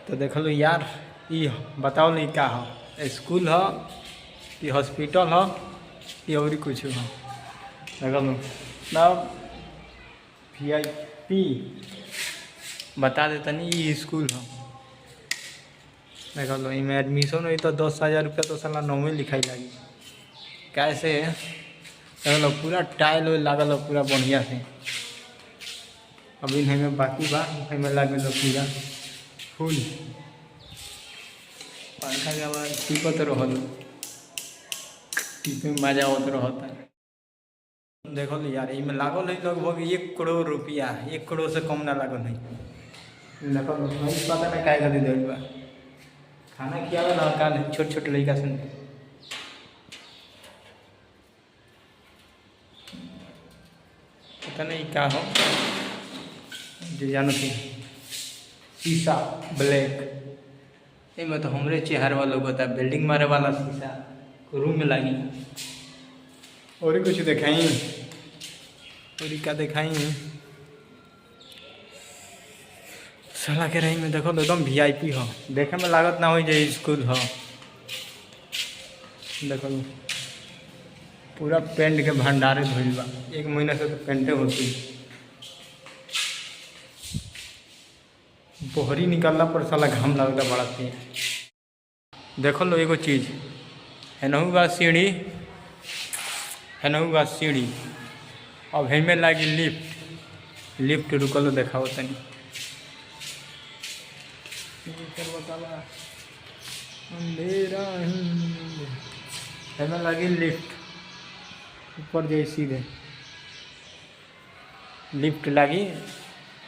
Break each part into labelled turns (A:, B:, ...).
A: तो देख लो यार, ये बताओ नहीं क्या हो, स्कूल हो कि हॉस्पिटल हो कि और कुछ हो। देख लो ना, VIP बता देता नहीं ये स्कूल हो। देख लो इनमें एडमिशन हुई तो 10,000 रुपया तो साला नौवीं लिखाई लगी। कैसे देख लो पूरा टाइल वाइल लागल हो पूरा बढ़िया से। अभी हमें बाकी बा, हमें लागल हो पूरा फुल पंखा के बाद टिपत रहल, टिपे में मजा आवत रहता। देखो लो यार, इनमें लागल है लगभग 1 करोड़ रुपया, 1 करोड़ से कम ना लागल है। देखो नहीं पता नहीं काय खातिर देल बा, खाना खियावे ना का छोट छोट लड़का से। पता नहीं क्या हो जो जानो थी। शीशा ब्लैक, इनमें तो हमरे चेहरे वाला होता है, बिल्डिंग मारे वाला शीशा रूम में लगी। और कुछ दिखाई, और क्या दिखाई साला के रही में। देखो एकदम VIP हो, देखे में लागत ना हो जाए स्कूल हो। देखो पूरा पेंट के भंडारे धोल बा, 1 महीना से तो पेंटे होती। बोहरी निकलना पर साला घाम लगता बड़ा थी। देखो लो एगो चीज़ हेनहू बा सीढ़ी, हेनहू बा सीढ़ी। अब हेमे लागी लिफ्ट, लिफ्ट रुकल देखा तनी अंधेरा हेमे लागी लिफ्ट, ऊपर जाए सीधे लिफ्ट लागी।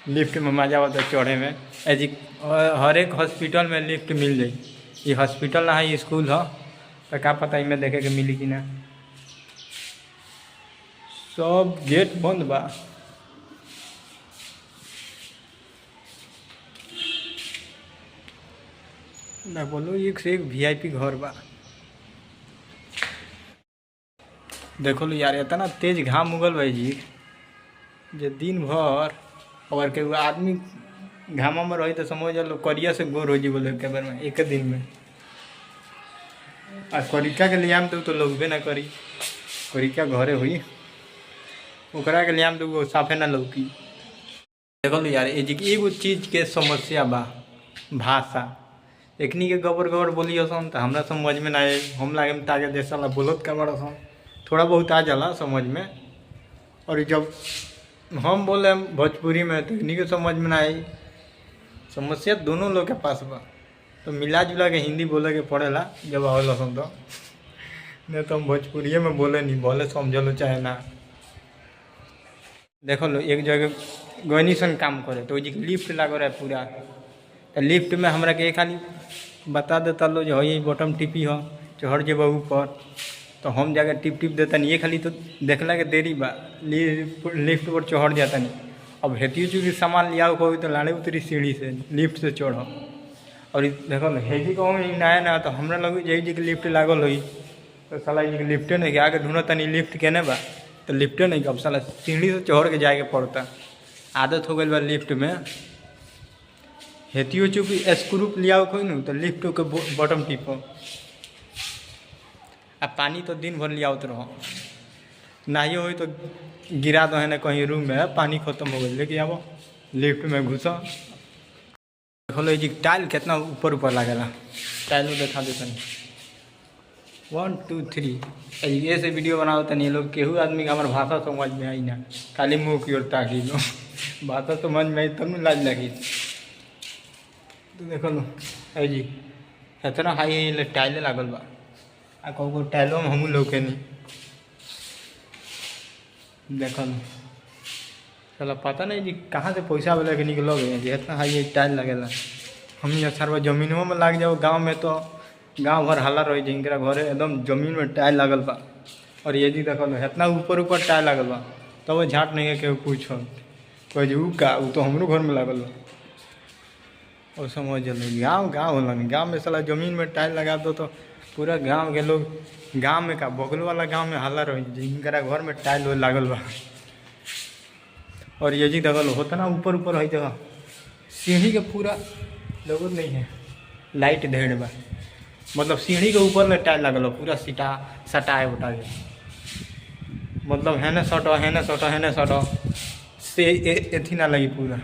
A: लिफ्ट में मजा आता चढ़े में। एजी हर एक हॉस्पिटल में लिफ्ट मिल जाए। ये हॉस्पिटल ना है, स्कूल हो तो क्या पता इनमें देखे के मिली कि ना। सब गेट बंद बा। ना बोलो एक से एक VIP घर बा। देखो लो यार, इतना तेज घाम उगल भाई जी, जो दिन भर अगर के आदमी घामा में रही तो समझ लो करिया से गोर हो जी बोले के बार में एक दिन में। आ करिका के लियाम तो लगबे ना करी, करिका घरे हुई ओकरा के लियाम तो साफे ना लौकी। देखो लो यार, एगो चीज के समस्या बा, भाषा। एकनी के गबर गबर बोलिए सन तो हमरा समझ में ना आए, हम लागे में ताजे देश वाला बोलत का बड़ा सन, थोड़ा बहुत आ जाला समझ में। और जब हम बोले भोजपुरी में तो इन्हीं के समझ में ना आई। समस्या दोनों लोग के पास बा, तो मिला जुला के हिंदी बोले के पड़ेला जब आवल सन तो। नहीं तो हम भोजपुरी में बोले नहीं, बोले समझ लो चाहे ना। देखो लो एक जगह गनी सन काम करे तो जी लिफ्ट लागो रहा पूरा, तो लिफ्ट में हमरा के खाली बता देता लो जो ये बटन टिपी हो चढ़ जेब ऊपर, तो हम जाकर टिप टिप देता नहीं। ये खाली तो देखला के देरी बा, लिफ्ट पर चढ़ जाता नहीं। अब हेतियो चूँकि सामान लिया कोई तो लाने उतरी सीढ़ी से लिफ्ट से चढ़ो। और देखो ना हेजी कहूँ नया ना तो हमरा लगे यही जी लिफ्ट लागल हुई, तो साला जी लिफ्टे नहीं आके ढूंढो तनी लिफ्ट केने बा, तो लिफ्टे नहीं। अब साला सीढ़ी से चढ़ के जाके पड़ता। आदत हो गई बा लिफ्ट में। हेतियो चूँकि स्क्रू लिया कोई न तो लिफ्ट के बटन टिपो। आ पानी तो दिन भर लियावत रहो, नहीं हो तो गिरा दो है ना कहीं रूम में, पानी खत्म हो गई लेकिन अब लिफ्ट में घुसा। देखो लो जी टाइल कितना ऊपर ऊपर लगेला, टाइल देखा देता नहीं। 1 2 3 ये से वीडियो बनाओ तनी लोग केहू आदमी का हमारे भाषा समझ में आई ना, खाली मुँह की ओर ताकि लो भाषा समझ में आई तब न लाज लगी। तो देखो लो जी इतना हाई टाइले लागल बा, आ को टाइलों में हमू लौके नहीं। देखो लो चलो पता नहीं जी कहाँ से पैसा वाला के निकलो गए जी, इतना हाई टाइल लगेला। हम अच्छा जमीनों में लग जाओ, गाँव में तो गाँव भर हल्ला रही जिनका घरे एकदम जमीन में टाइल लगल बा। और ये जी देखो इतना ऊपर ऊपर टाइल लगल बा, तब वो झाट नहीं है कि पूछो कोई जी का वो तो हमरो घर में लगल बा। और समझ लो गाँव गाँव होला नहीं, गाँव में साला जमीन में टाइल लगा दो तो पूरा गांव के लोग, गांव में का बगल वाला गांव में हल्ला रही जिनका घर में टाइल लागल बा। और ये जी देखल होता ना ऊपर ऊपर है जगह सीढ़ी के पूरा लोग नहीं है लाइट ढेर बा मतलब सीढ़ी के ऊपर में टाइल लगल पूरा सीटा सटाए उटा गया मतलब है ना सटो से एथी ना लगी पूरा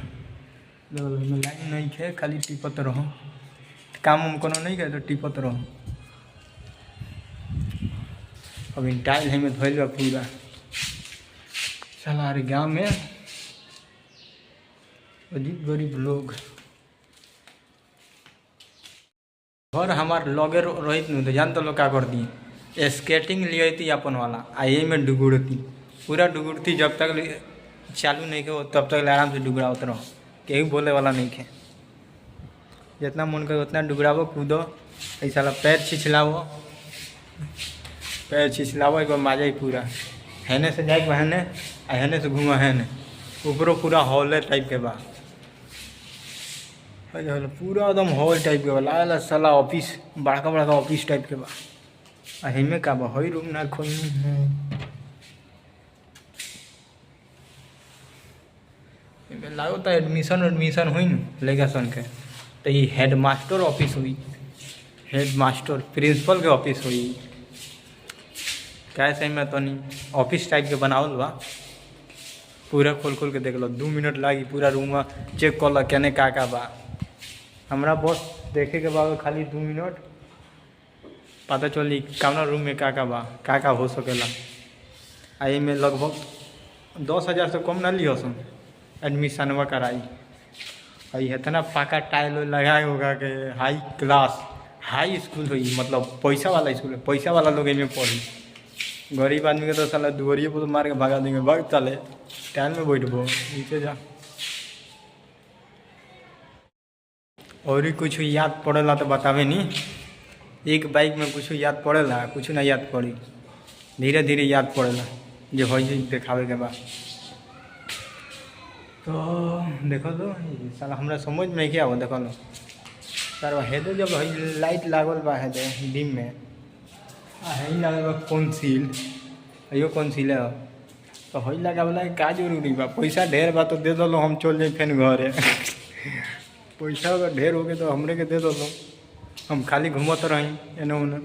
A: लाइन नहीं है खाली टिपत रहो काम उम कोनो नहीं करे तो टिपत रहो अभी टाइल है में धोल बा पूरा चला गाँव में अजीब गरीब लोग घर हमार लगे रहित नहीं तो जान तो लोग क्या कर दी स्केटिंग लिए थी अपन वाला आई में डुगुड़ती पूरा डुगुड़ती जब तक चालू नहीं के तब तक आराम से डुगड़ावत रहो कहीं बोले वाला नहीं खे जितना मन करे उतना डुगड़ावो कूदो ऐसा पैर छिछलावो एक बार माजा ही पूरा हेने से जाए हेने हेने से घूमा हेने ऊपरों पूरा हॉल टाइप के बा पूरा एकदम हॉल टाइप के बा लागल साला ऑफिस बड़का बड़का ऑफिस टाइप के बा में का बा हई रूम ना खोल लागो तो एडमिशन हुई न लड़का सन के तो ये हेड मास्टर ऑफिस हुई हेड मास्टर प्रिंसिपल के ऑफिस हुई क्या सही में तो नहीं ऑफिस टाइप के बनावल बा पूरा खोल के देख लो 2 मिनट लागी पूरा रूम चेक कर लो केने का बा हमरा बस देखे के बाद खाली 2 मिनट पता चली कौन रूम में का बा का हो सकेला आई में लगभग 10,000 से कम ना लियो सन एडमिशनवा कराई आई इतना पाका टाइल लगाए होगा कि हाई स्कूल हुई मतलब पैसा वाला स्कूल है पैसा वाला लोग में पढ़ी गरीब आदमी के तो साला दुआरिये पर तो मार के भगा देंगे भाग चले टाइल में बैठबो नीचे जा और ही कुछ याद पड़ेला तो बतावे नहीं एक बाइक में कुछ याद पड़ेला कुछ ना याद पड़ी धीरे धीरे याद पड़ेला जो हो देखावे के बाद तो देखो तो साला हमरा समझ में क्या हो देखो लो सर हेदे जब लाइट लागल बा हेदे डिम में है लागल बा कौनसील अयो कौनसील है तो हई लगावला का जरूरी बा पैसा ढेर बा तो दे दो हम चल जाए फिर घरे पैसा अगर ढेर हो गए तो हमरे के दे दो हम खाली घूमत रही एने ओने